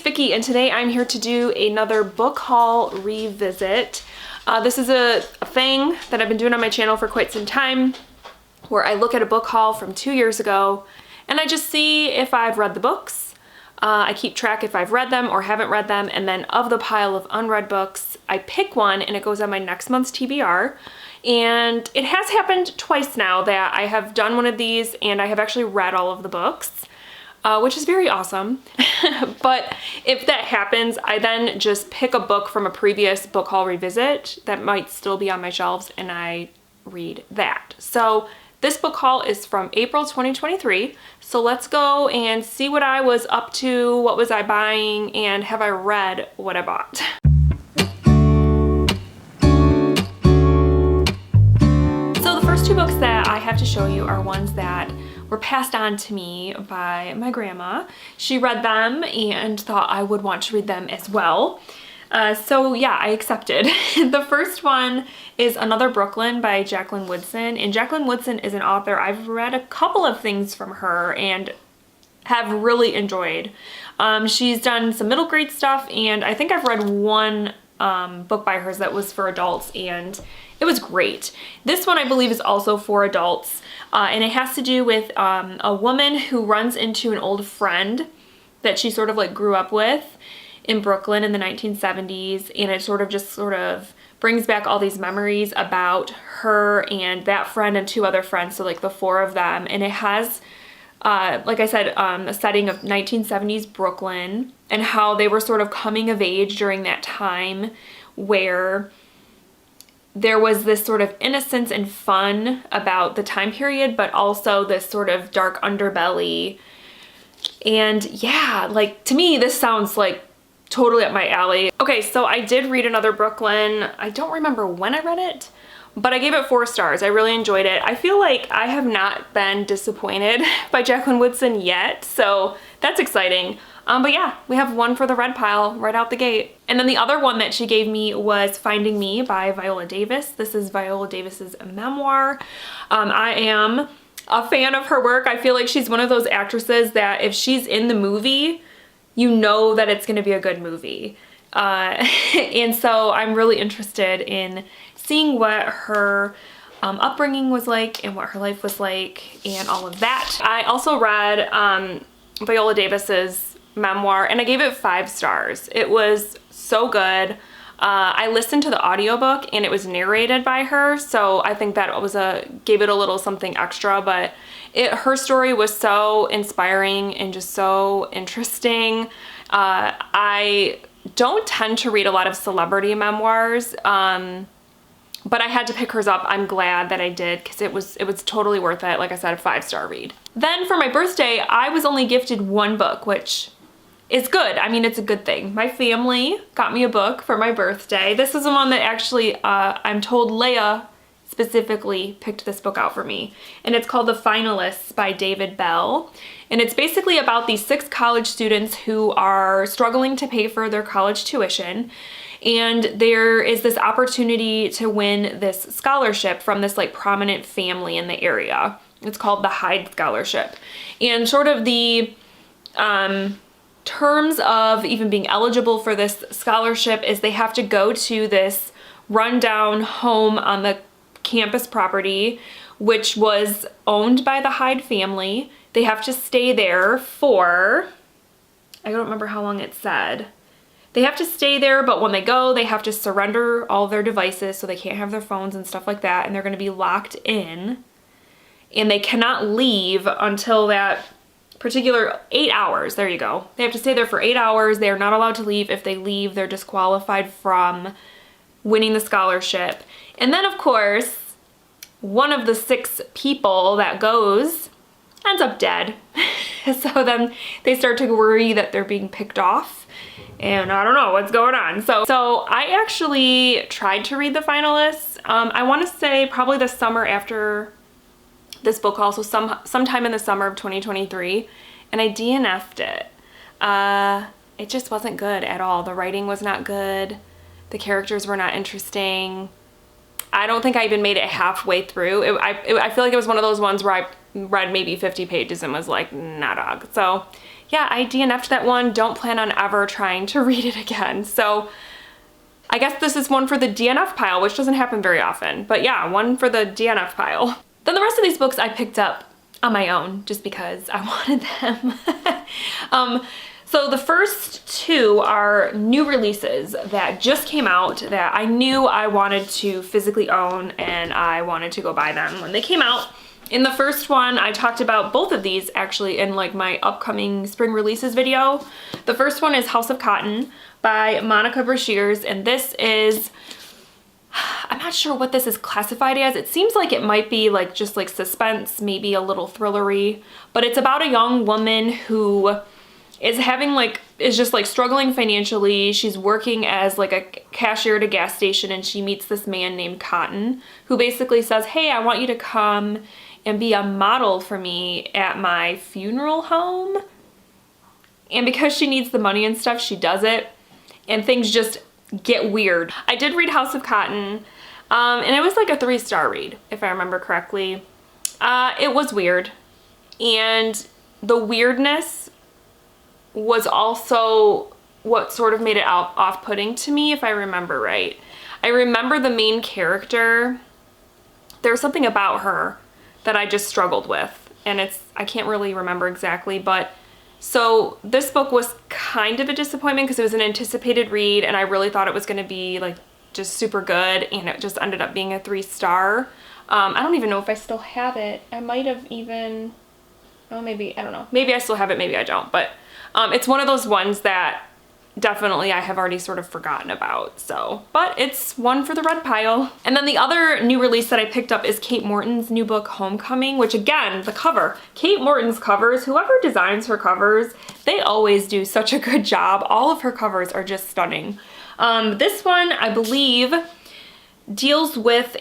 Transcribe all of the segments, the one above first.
Vicky, and today I'm here to do another book haul revisit. This is a thing that I've been doing on my channel for quite some time, where I look at a book haul from 2 years ago and I just see if I've read the books. I keep track if I've read them or haven't read them, and then of the pile of unread books, I pick one and it goes on my next month's TBR. And it has happened twice now that I have done one of these and I have actually read all of the books. Which is very awesome. But if that happens, I then just pick a book from a previous book haul revisit that might still be on my shelves and I read that. So this book haul is from April 2023. So let's go and see what I was up to, what was I buying, and have I read what I bought. So the first two books that I have to show you are ones that were passed on to me by my grandma. She read them and thought I would want to read them as well. So yeah, I accepted. The first one is Another Brooklyn by Jacqueline Woodson. And Jacqueline Woodson is an author I've read a couple of things from her and have really enjoyed. She's done some middle grade stuff, and I think I've read one book by hers that was for adults, and it was great. This one I believe is also for adults. And it has to do with a woman who runs into an old friend that she sort of like grew up with in Brooklyn in the 1970s, and it sort of brings back all these memories about her and that friend and two other friends, so like the four of them. And it has, like I said, a setting of 1970s Brooklyn and how they were sort of coming of age during that time where there was this sort of innocence and fun about the time period, but also this sort of dark underbelly. And yeah, like to me, this sounds like totally up my alley. Okay, so I did read Another Brooklyn. I don't remember when I read it, but I gave it 4 stars. I really enjoyed it. I feel like I have not been disappointed by Jacqueline Woodson yet, so that's exciting. But yeah, we have one for the red pile right out the gate. And then the other one that she gave me was Finding Me by Viola Davis. This is Viola Davis's memoir. I am a fan of her work. I feel like she's one of those actresses that if she's in the movie, you know that it's gonna be a good movie. And so I'm really interested in seeing what her upbringing was like and what her life was like and all of that. I also read Viola Davis's memoir and I gave it 5 stars. It was so good. I listened to the audiobook and it was narrated by her, so I think that was gave it a little something extra, but her story was so inspiring and just so interesting. I don't tend to read a lot of celebrity memoirs, but I had to pick hers up. I'm glad that I did because it was totally worth it. Like I said, a 5-star read. Then for my birthday, I was only gifted one book, which is good. I mean, it's a good thing. My family got me a book for my birthday. This is the one that actually, I'm told Leia specifically picked this book out for me. And it's called The Finalists by David Bell. And it's basically about these 6 college students who are struggling to pay for their college tuition. And there is this opportunity to win this scholarship from this like prominent family in the area. It's called the Hyde Scholarship. And sort of the terms of even being eligible for this scholarship is they have to go to this rundown home on the campus property, which was owned by the Hyde family. They have to stay there for, I don't remember how long it said. They have to stay there, but when they go, they have to surrender all their devices, so they can't have their phones and stuff like that, and they're going to be locked in, and they cannot leave until that particular 8 hours. There you go. They have to stay there for 8 hours. They are not allowed to leave. If they leave, they're disqualified from winning the scholarship. And then of course, one of the 6 people that goes ends up dead. So then they start to worry that they're being picked off, and I don't know what's going on. So I actually tried to read The Finalists. I want to say probably the summer after this book haul, so sometime in the summer of 2023, and I DNF'd it. It just wasn't good at all. The writing was not good. The characters were not interesting. I don't think I even made it halfway through. I feel like it was one of those ones where I read maybe 50 pages and was like, nah dog. So yeah, I DNF'd that one. Don't plan on ever trying to read it again. So I guess this is one for the DNF pile, which doesn't happen very often. But yeah, one for the DNF pile. Then the rest of these books I picked up on my own just because I wanted them. So the first two are new releases that just came out that I knew I wanted to physically own, and I wanted to go buy them when they came out. In the first one, I talked about both of these actually in like my upcoming spring releases video. The first one is House of Cotton by Monica Brashears, and this is, I'm not sure what this is classified as. It seems like it might be like just like suspense, maybe a little thrillery, but it's about a young woman who is just like struggling financially. She's working as like a cashier at a gas station, and she meets this man named Cotton who basically says, hey, I want you to come and be a model for me at my funeral home. And because she needs the money and stuff, she does it, and things just get weird. I did read House of Cotton, and it was like a 3-star read, if I remember correctly. It was weird, and the weirdness was also what sort of made it off-putting to me, if I remember right. I remember the main character, there was something about her that I just struggled with, and I can't really remember exactly, but so this book was kind of a disappointment because it was an anticipated read, and I really thought it was going to be like just super good, and it just ended up being a 3-star. I don't even know if I still have it. I might have even, oh, maybe, I don't know. Maybe I still have it, maybe I don't, but it's one of those ones that definitely I have already sort of forgotten about, so, but it's one for the red pile. And then the other new release that I picked up is Kate Morton's new book, Homecoming, which again, the cover, Kate Morton's covers, whoever designs her covers, they always do such a good job. All of her covers are just stunning. This one, I believe, deals with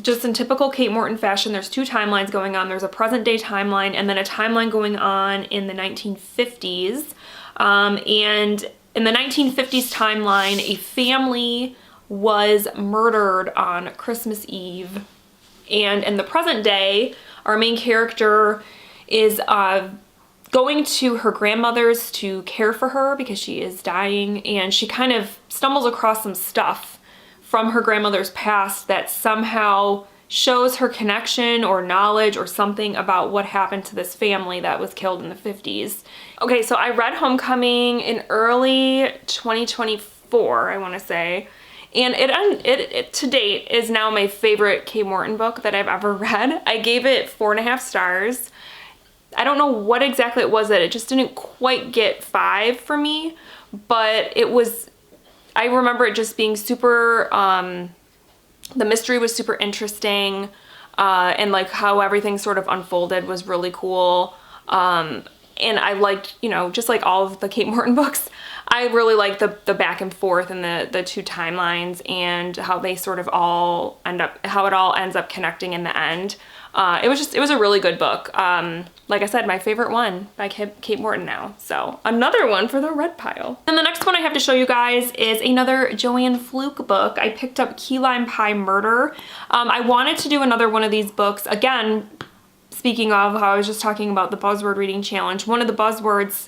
just in typical Kate Morton fashion, there's 2 timelines going on. There's a present day timeline and then a timeline going on in the 1950s. And in the 1950s timeline, a family was murdered on Christmas Eve. And in the present day, our main character is going to her grandmother's to care for her because she is dying, and she kind of stumbles across some stuff from her grandmother's past that somehow shows her connection or knowledge or something about what happened to this family that was killed in the 50s. Okay, so I read Homecoming in early 2024, I want to say, and it to date is now my favorite Kate Morton book that I've ever read. I gave it 4.5 stars. I don't know what exactly it was that it just didn't quite get 5 for me, but I remember it just being super, the mystery was super interesting, and like how everything sort of unfolded was really cool. And I liked, you know, just like all of the Kate Morton books, I really liked the back and forth and the 2 timelines and how they sort of all how it all ends up connecting in the end. It was a really good book. Like I said, my favorite one by Kate Morton now. So another one for the red pile. And the next one I have to show you guys is another Joanne Fluke book. I picked up Key Lime Pie Murder. I wanted to do another one of these books. Again, speaking of how I was just talking about the buzzword reading challenge, one of the buzzwords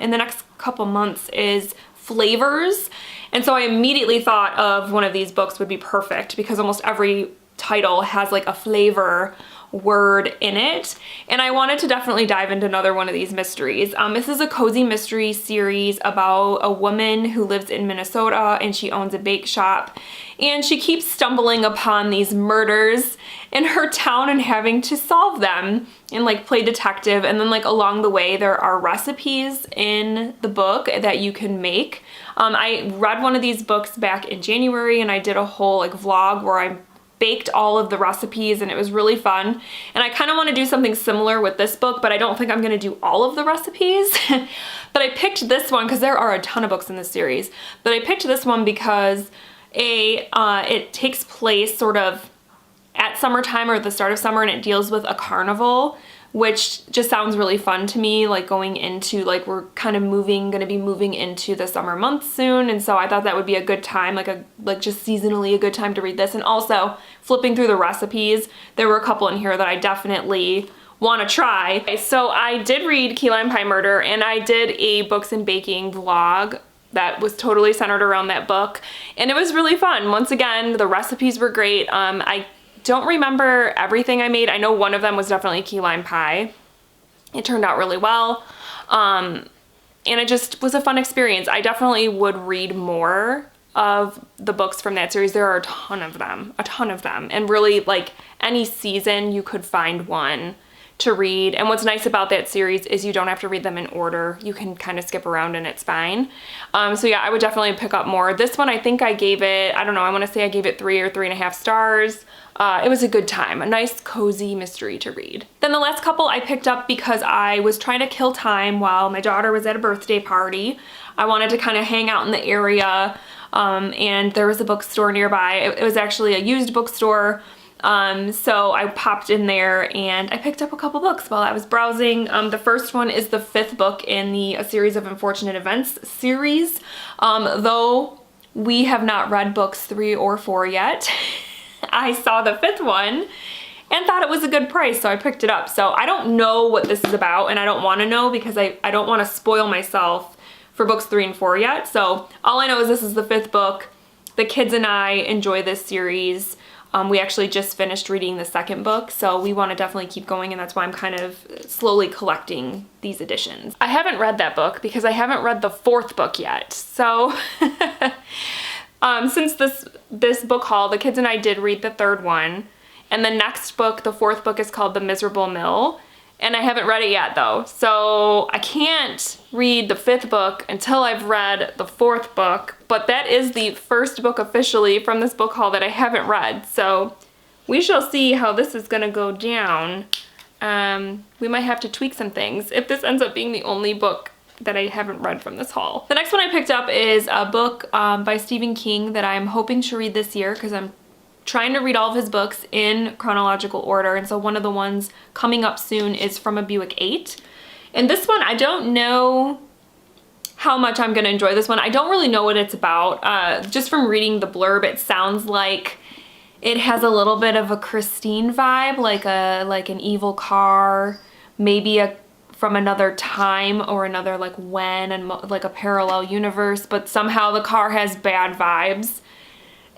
in the next couple months is flavors. And so I immediately thought of one of these books would be perfect because almost every title has like a flavor word in it, and I wanted to definitely dive into another one of these mysteries. This is a cozy mystery series about a woman who lives in Minnesota, and she owns a bake shop, and she keeps stumbling upon these murders in her town and having to solve them and like play detective. And then like along the way there are recipes in the book that you can make. I read one of these books back in January, and I did a whole like vlog where I baked all of the recipes, and it was really fun. And I kind of want to do something similar with this book, but I don't think I'm going to do all of the recipes. But I picked this one because there are a ton of books in this series, but I picked this one because it takes place sort of at summertime or at the start of summer, and it deals with a carnival, which just sounds really fun to me, like going into, like we're kind of gonna be moving into the summer months soon, and so I thought that would be a good time, like just seasonally a good time to read this. And also flipping through the recipes, there were a couple in here that I definitely want to try. Okay, so I did read Key Lime Pie Murder, and I did a books and baking vlog that was totally centered around that book, and it was really fun. Once again, the recipes were great. I don't remember everything I made. I know one of them was definitely key lime pie. It turned out really well. And it just was a fun experience. I definitely would read more of the books from that series. There are a ton of them. And really, like, any season you could find one to read. And what's nice about that series is you don't have to read them in order. You can kind of skip around and it's fine. So yeah, I would definitely pick up more. This one, I think I gave it, I don't know, I want to say I gave it 3 or 3.5 stars. It was a good time, a nice cozy mystery to read. Then the last couple I picked up because I was trying to kill time while my daughter was at a birthday party. I wanted to kind of hang out in the area, and there was a bookstore nearby. It was actually a used bookstore. So I popped in there and I picked up a couple books while I was browsing. The first one is the 5th book in the A Series of Unfortunate Events series. Though we have not read books 3 or 4 yet, I saw the 5th one and thought it was a good price, so I picked it up. So I don't know what this is about, and I don't want to know because I don't want to spoil myself for books 3 and 4 yet. So all I know is this is the 5th book. The kids and I enjoy this series. We actually just finished reading the 2nd book, so we want to definitely keep going, and that's why I'm kind of slowly collecting these editions. I haven't read that book because I haven't read the 4th book yet. So since this book haul, the kids and I did read the 3rd one, and the next book, the 4th book, is called The Miserable Mill, and I haven't read it yet though. So I can't read the 5th book until I've read the 4th book, but that is the first book officially from this book haul that I haven't read. So we shall see how this is gonna go down. We might have to tweak some things if this ends up being the only book that I haven't read from this haul. The next one I picked up is a book by Stephen King that I'm hoping to read this year because I'm trying to read all of his books in chronological order, and so one of the ones coming up soon is From a Buick 8. And this one, I don't know how much I'm gonna enjoy this one. I don't really know what it's about. Just from reading the blurb, it sounds like it has a little bit of a Christine vibe, like an evil car, maybe from another time or another like when, and like a parallel universe, but somehow the car has bad vibes.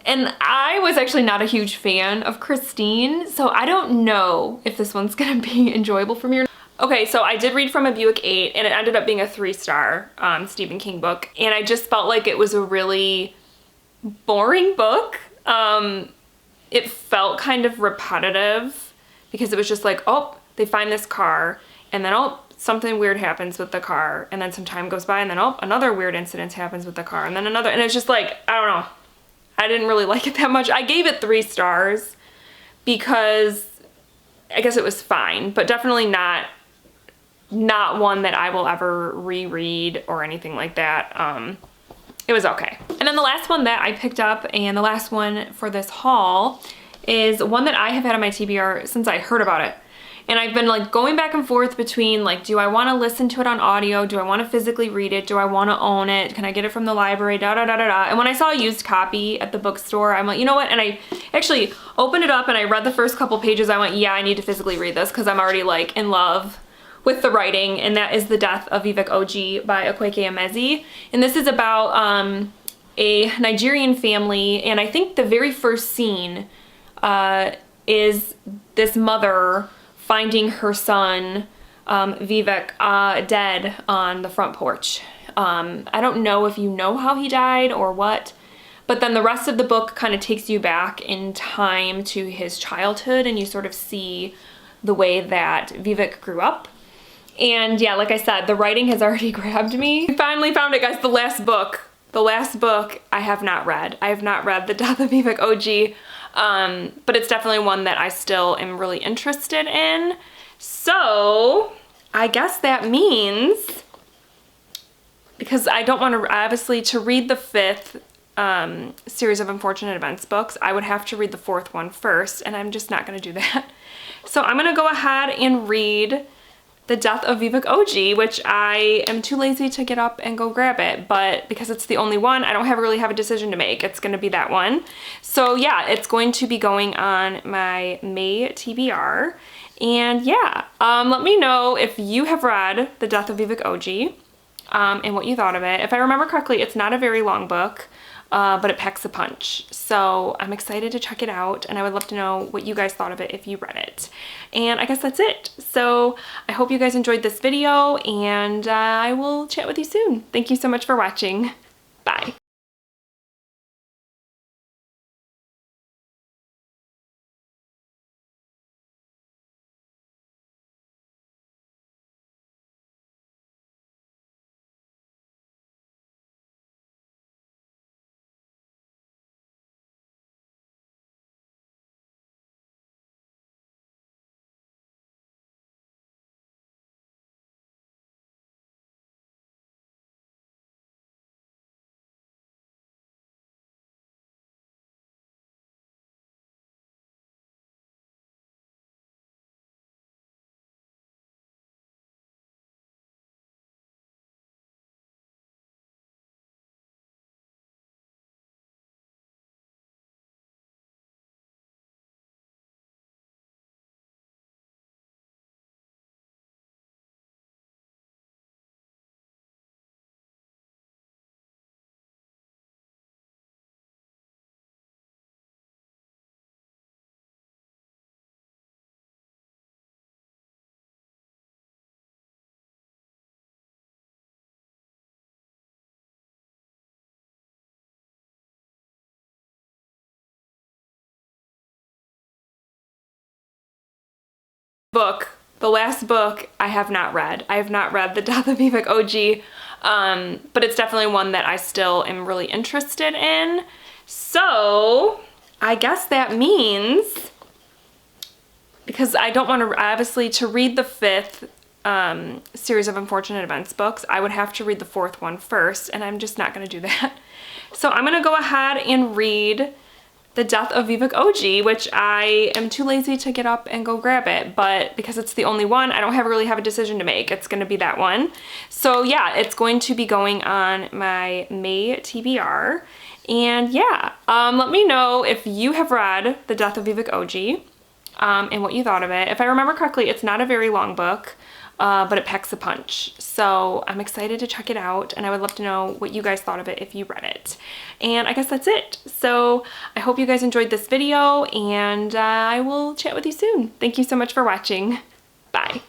And I was actually not a huge fan of Christine, so I don't know if this one's gonna be enjoyable for me or not. Okay, so I did read From a Buick 8, and it ended up being a 3-star Stephen King book, and I just felt like it was a really boring book. It felt kind of repetitive because it was just like, oh, they find this car, and then oh, something weird happens with the car, and then some time goes by, and then oh, another weird incident happens with the car, and then another, and it's just like, I don't know. I didn't really like it that much. I gave it 3 stars because I guess it was fine, but definitely not one that I will ever reread or anything like that. It was okay. And then the last one that I picked up, and the last one for this haul, is one that I have had on my TBR since I heard about it. And I've been like going back and forth between like, do I want to listen to it on audio? Do I want to physically read it? Do I want to own it? Can I get it from the library? Da da da da da. And when I saw a used copy at the bookstore, I'm like, you know what? And I actually opened it up and I read the first couple pages. I went, yeah, I need to physically read this because I'm already like in love with the writing. And that is The Death of Vivic Oji by Akweke Emezi. And this is about a Nigerian family. And I think the very first scene is this mother finding her son, Vivek, dead on the front porch. I don't know if you know how he died or what, but then the rest of the book kind of takes you back in time to his childhood, and you sort of see the way that Vivek grew up. And yeah, like I said, the writing has already grabbed me. I finally found it, guys, the last book. The last book I have not read. I have not read The Death of Vivic Oji. But it's definitely one that I still am really interested in. So I guess that means, because I don't want to, obviously, to read the 5th Series of Unfortunate Events books, I would have to read the 4th one first, and I'm just not going to do that. So I'm going to go ahead and read The Death of Vivic Oji, which I am too lazy to get up and go grab it, but because it's the only one, I don't really have a decision to make. It's going to be that one. So yeah, it's going to be going on my May TBR, And yeah, let me know if you have read The Death of Vivic Oji and what you thought of it. If I remember correctly, it's not a very long book, but it packs a punch. So I'm excited to check it out, and I would love to know what you guys thought of it if you read it. And I guess that's it. So I hope you guys enjoyed this video, and I will chat with you soon. Thank you so much for watching. Bye. The last book I have not read. I have not read The Death of Vivic Oji, but it's definitely one that I still am really interested in. So I guess that means, because I don't want to, obviously, to read the 5th series of Unfortunate Events books, I would have to read the 4th one first, and I'm just not going to do that. So I'm going to go ahead and read The Death of Vivic Oji, which I am too lazy to get up and go grab it, but because it's the only one, I don't really have a decision to make. It's going to be that one. So yeah, it's going to be going on my May TBR. And yeah, let me know if you have read The Death of Vivic Oji and what you thought of it. If I remember correctly, it's not a very long book, but it packs a punch. So I'm excited to check it out, and I would love to know what you guys thought of it if you read it. And I guess that's it. So I hope you guys enjoyed this video, and I will chat with you soon. Thank you so much for watching. Bye.